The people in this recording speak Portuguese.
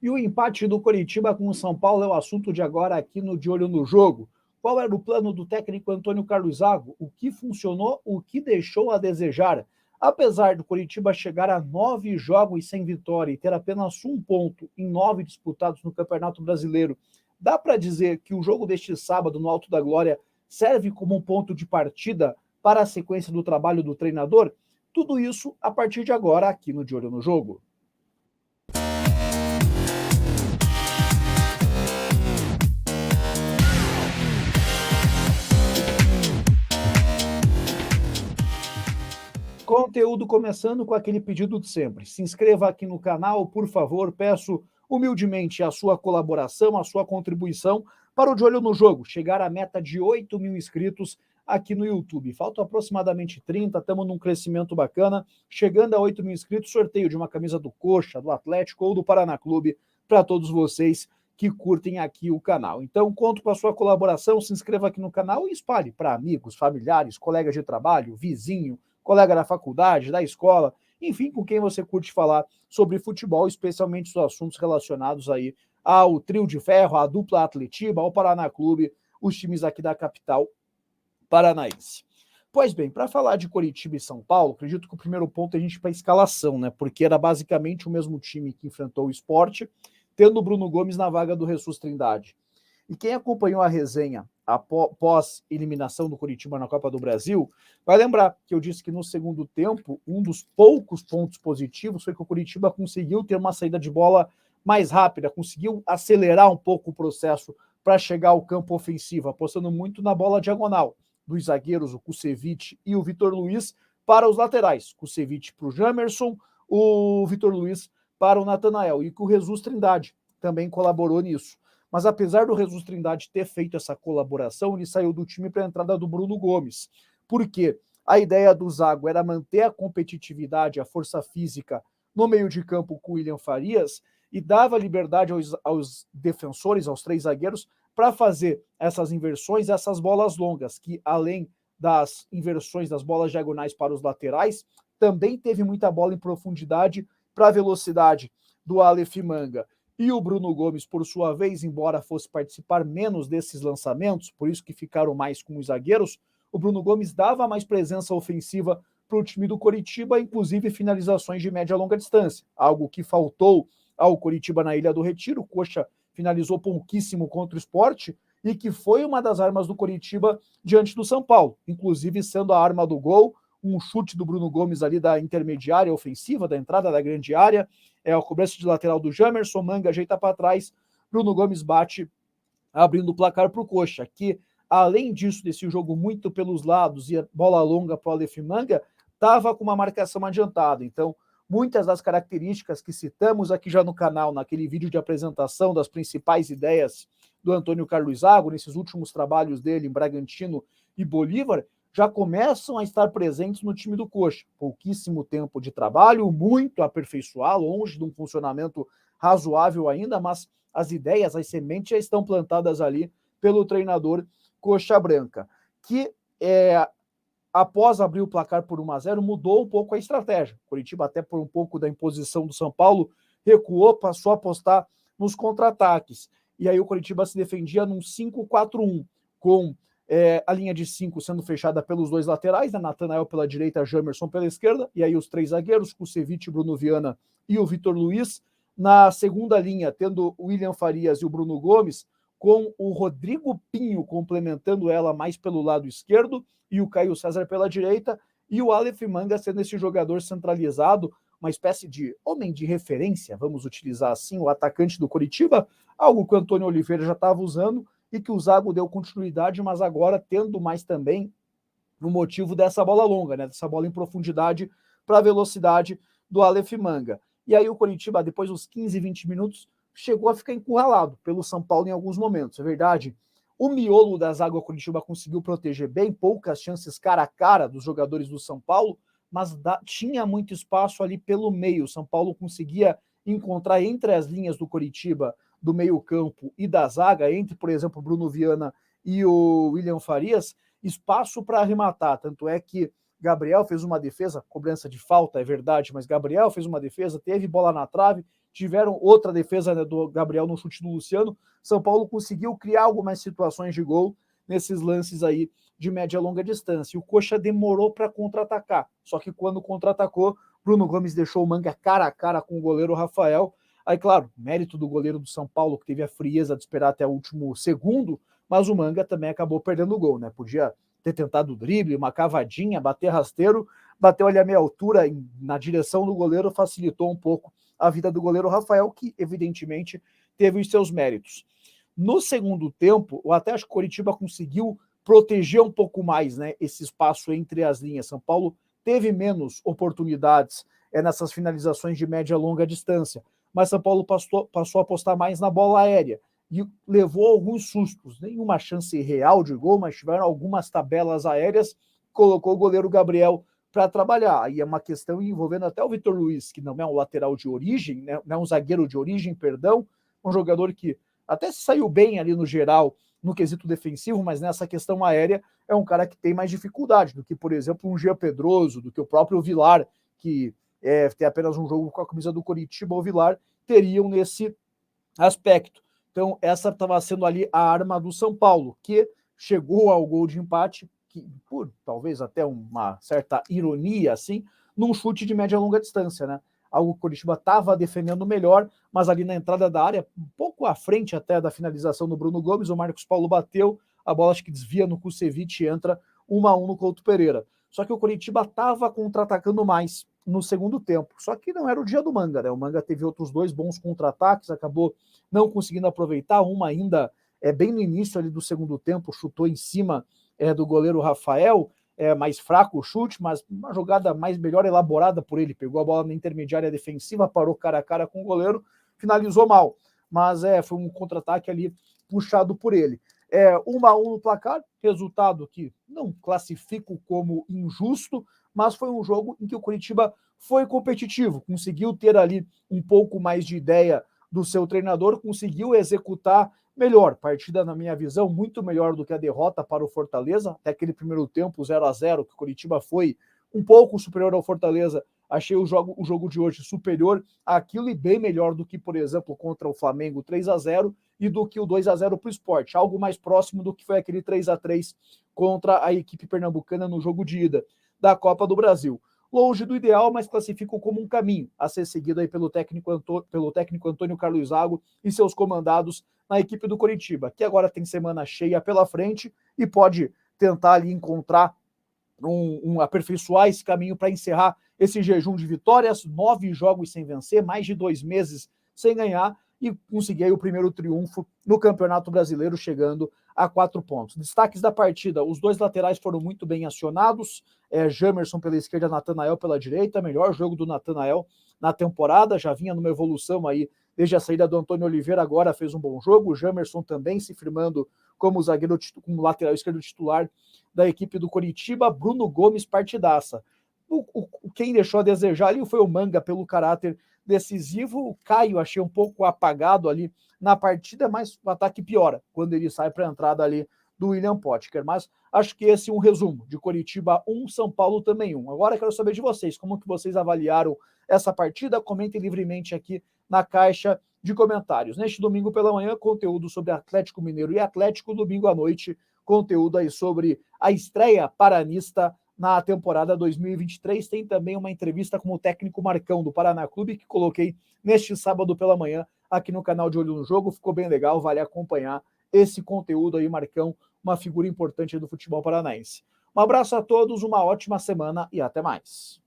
E o empate do Coritiba com o São Paulo é o assunto de agora aqui no De Olho no Jogo. Qual era o plano do técnico Antônio Carlos Zago? O que funcionou, o que deixou a desejar? Apesar do Coritiba chegar a 9 jogos sem vitória e ter apenas 1 ponto em 9 disputados no Campeonato Brasileiro, dá para dizer que o jogo deste sábado no Alto da Glória serve como um ponto de partida para a sequência do trabalho do treinador? Tudo isso a partir de agora aqui no De Olho no Jogo. Conteúdo começando com aquele pedido de sempre. Se inscreva aqui no canal, por favor, peço humildemente a sua colaboração, a sua contribuição para o De Olho no Jogo, chegar à meta de 8 mil inscritos aqui no YouTube. Faltam aproximadamente 30, estamos num crescimento bacana. Chegando a 8 mil inscritos, sorteio de uma camisa do Coxa, do Atlético ou do Paraná Clube para todos vocês que curtem aqui o canal. Então, conto com a sua colaboração, se inscreva aqui no canal e espalhe para amigos, familiares, colegas de trabalho, vizinho, colega da faculdade, da escola, enfim, com quem você curte falar sobre futebol, especialmente os assuntos relacionados aí ao trio de ferro, à dupla Atletiba, ao Paraná Clube, os times aqui da capital paranaense. Pois bem, para falar de Coritiba e São Paulo, acredito que o primeiro ponto é a gente para a escalação, né? Porque era basicamente o mesmo time que enfrentou o Sport, tendo o Bruno Gomes na vaga do Jesus Trindade. E quem acompanhou a resenha após eliminação do Coritiba na Copa do Brasil, vai lembrar que eu disse que no segundo tempo, um dos poucos pontos positivos foi que o Coritiba conseguiu ter uma saída de bola mais rápida, conseguiu acelerar um pouco o processo para chegar ao campo ofensivo, apostando muito na bola diagonal dos zagueiros, o Kusevich e o Vitor Luiz, para os laterais. Kusevich para o Jamerson, o Vitor Luiz para o Natanael, e que o Jesus Trindade também colaborou nisso. Mas apesar do Jesus Trindade ter feito essa colaboração, ele saiu do time para a entrada do Bruno Gomes. Por quê? A ideia do Zago era manter a competitividade, a força física no meio de campo com o William Farias e dava liberdade aos defensores, aos 3 zagueiros, para fazer essas inversões, essas bolas longas, que além das inversões das bolas diagonais para os laterais, também teve muita bola em profundidade para a velocidade do Aleph Manga. E o Bruno Gomes, por sua vez, embora fosse participar menos desses lançamentos, por isso que ficaram mais com os zagueiros, o Bruno Gomes dava mais presença ofensiva para o time do Coritiba, inclusive finalizações de média e longa distância, algo que faltou ao Coritiba na Ilha do Retiro. O Coxa finalizou pouquíssimo contra o Sport e que foi uma das armas do Coritiba diante do São Paulo, inclusive sendo a arma do gol, um chute do Bruno Gomes ali da intermediária ofensiva, da entrada da grande área, a cobrança de lateral do Jamerson, Manga ajeita para trás, Bruno Gomes bate, abrindo o placar para o Coxa, que além disso, desse jogo muito pelos lados e a bola longa para o Aleph Manga, estava com uma marcação adiantada. Então, muitas das características que citamos aqui já no canal, naquele vídeo de apresentação das principais ideias do Antônio Carlos Zago, nesses últimos trabalhos dele em Bragantino e Bolívar, já começam a estar presentes no time do Coxa. Pouquíssimo tempo de trabalho, muito a aperfeiçoar, longe de um funcionamento razoável ainda, mas as ideias, as sementes já estão plantadas ali pelo treinador Coxa Branca, que após abrir o placar por 1-0, mudou um pouco a estratégia. Coritiba, até por um pouco da imposição do São Paulo, recuou, passou a apostar nos contra-ataques. E aí o Coritiba se defendia num 5-4-1, com a linha de 5 sendo fechada pelos 2 laterais, né? Natanael pela direita, Jamerson pela esquerda, e aí os 3 zagueiros, Kusevich, Bruno Viana e o Vitor Luiz. Na segunda linha, tendo o William Farias e o Bruno Gomes, com o Rodrigo Pinho complementando ela mais pelo lado esquerdo e o Caio César pela direita, e o Aleph Manga sendo esse jogador centralizado, uma espécie de homem de referência, vamos utilizar assim, o atacante do Coritiba, algo que o Antônio Oliveira já estava usando e que o Zago deu continuidade, mas agora tendo mais também no motivo dessa bola longa, né, dessa bola em profundidade para a velocidade do Aleph Manga. E aí o Coritiba, depois dos 15, 20 minutos, chegou a ficar encurralado pelo São Paulo em alguns momentos, é verdade. O miolo da zaga do Coritiba conseguiu proteger bem, poucas chances cara a cara dos jogadores do São Paulo, mas tinha muito espaço ali pelo meio. O São Paulo conseguia encontrar entre as linhas do Coritiba, do meio-campo e da zaga, entre, por exemplo, o Bruno Viana e o William Farias, espaço para arrematar. Tanto é que Gabriel fez uma defesa, cobrança de falta, é verdade, mas Gabriel fez uma defesa, teve bola na trave, tiveram outra defesa, né, do Gabriel no chute do Luciano. São Paulo conseguiu criar algumas situações de gol nesses lances aí de média e longa distância. E o Coxa demorou para contra-atacar. Só que quando contra-atacou, Bruno Gomes deixou o Manga cara a cara com o goleiro Rafael. Aí, claro, mérito do goleiro do São Paulo, que teve a frieza de esperar até o último segundo, mas o Manga também acabou perdendo o gol, né? Podia ter tentado o drible, uma cavadinha, bater rasteiro, bateu ali a meia altura na direção do goleiro, facilitou um pouco a vida do goleiro Rafael, que evidentemente teve os seus méritos. No segundo tempo, eu até acho que o Coritiba conseguiu proteger um pouco mais, né, esse espaço entre as linhas. São Paulo teve menos oportunidades nessas finalizações de média e longa distância, mas São Paulo passou a apostar mais na bola aérea e levou alguns sustos, nenhuma chance real de gol, mas tiveram algumas tabelas aéreas, colocou o goleiro Gabriel para trabalhar. Aí é uma questão envolvendo até o Vitor Luiz, que não é um lateral de origem, né, não é um zagueiro de origem, perdão, um jogador que até se saiu bem ali no geral, no quesito defensivo, mas nessa questão aérea é um cara que tem mais dificuldade do que, por exemplo, um Jean Pedroso, do que o próprio Vilar, que tem apenas um jogo com a camisa do Coritiba, o Vilar teriam nesse aspecto. Então, essa estava sendo ali a arma do São Paulo, que chegou ao gol de empate, que, por talvez até uma certa ironia, assim, num chute de média e longa distância, né? Algo que o Coritiba estava defendendo melhor, mas ali na entrada da área, um pouco à frente até da finalização do Bruno Gomes, o Marcos Paulo bateu, a bola acho que desvia no Kusevich e entra 1-1 no Couto Pereira. Só que o Coritiba estava contra-atacando mais no segundo tempo. Só que não era o dia do Manga, né? O Manga teve outros dois bons contra-ataques, acabou não conseguindo aproveitar, uma ainda bem no início ali do segundo tempo, chutou em cima do goleiro Rafael, mais fraco o chute, mas uma jogada mais melhor elaborada por ele, pegou a bola na intermediária defensiva, parou cara a cara com o goleiro, finalizou mal, mas foi um contra-ataque ali puxado por ele. 1-1 no placar, resultado que não classifico como injusto, mas foi um jogo em que o Coritiba foi competitivo, conseguiu ter ali um pouco mais de ideia do seu treinador, conseguiu executar melhor. Partida, na minha visão, muito melhor do que a derrota para o Fortaleza. Até aquele primeiro tempo, 0-0, que o Coritiba foi um pouco superior ao Fortaleza. Achei o jogo de hoje superior àquilo e bem melhor do que, por exemplo, contra o Flamengo 3-0 e do que o 2-0 para o Sport. Algo mais próximo do que foi aquele 3-3 contra a equipe pernambucana no jogo de ida da Copa do Brasil. Longe do ideal, mas classifico como um caminho a ser seguido aí pelo técnico Antônio Carlos Zago e seus comandados na equipe do Coritiba, que agora tem semana cheia pela frente e pode tentar ali encontrar aperfeiçoar esse caminho para encerrar esse jejum de vitórias, 9 jogos sem vencer, mais de 2 meses sem ganhar e conseguir aí o primeiro triunfo no Campeonato Brasileiro, chegando a 4 pontos. Destaques da partida: os dois laterais foram muito bem acionados, Jamerson pela esquerda, Natanael pela direita, melhor jogo do Natanael na temporada, já vinha numa evolução aí desde a saída do Antônio Oliveira, agora fez um bom jogo, o Jamerson também se firmando como zagueiro, como lateral esquerdo titular da equipe do Coritiba. Bruno Gomes, partidaça. Quem deixou a desejar ali foi o Manga pelo caráter decisivo. O Caio achei um pouco apagado ali na partida, mas o ataque piora quando ele sai para a entrada ali do William Potker. Mas acho que esse é um resumo de Coritiba 1, São Paulo também 1. Agora quero saber de vocês, como que vocês avaliaram essa partida? Comentem livremente aqui na caixa de comentários. Neste domingo pela manhã, conteúdo sobre Atlético Mineiro e Atlético. Domingo à noite, conteúdo aí sobre a estreia paranista na temporada 2023. Tem também uma entrevista com o técnico Marcão do Paraná Clube, que coloquei neste sábado pela manhã aqui no canal de Olho no Jogo. Ficou bem legal, vale acompanhar esse conteúdo aí, Marcão, uma figura importante do futebol paranaense. Um abraço a todos, uma ótima semana e até mais.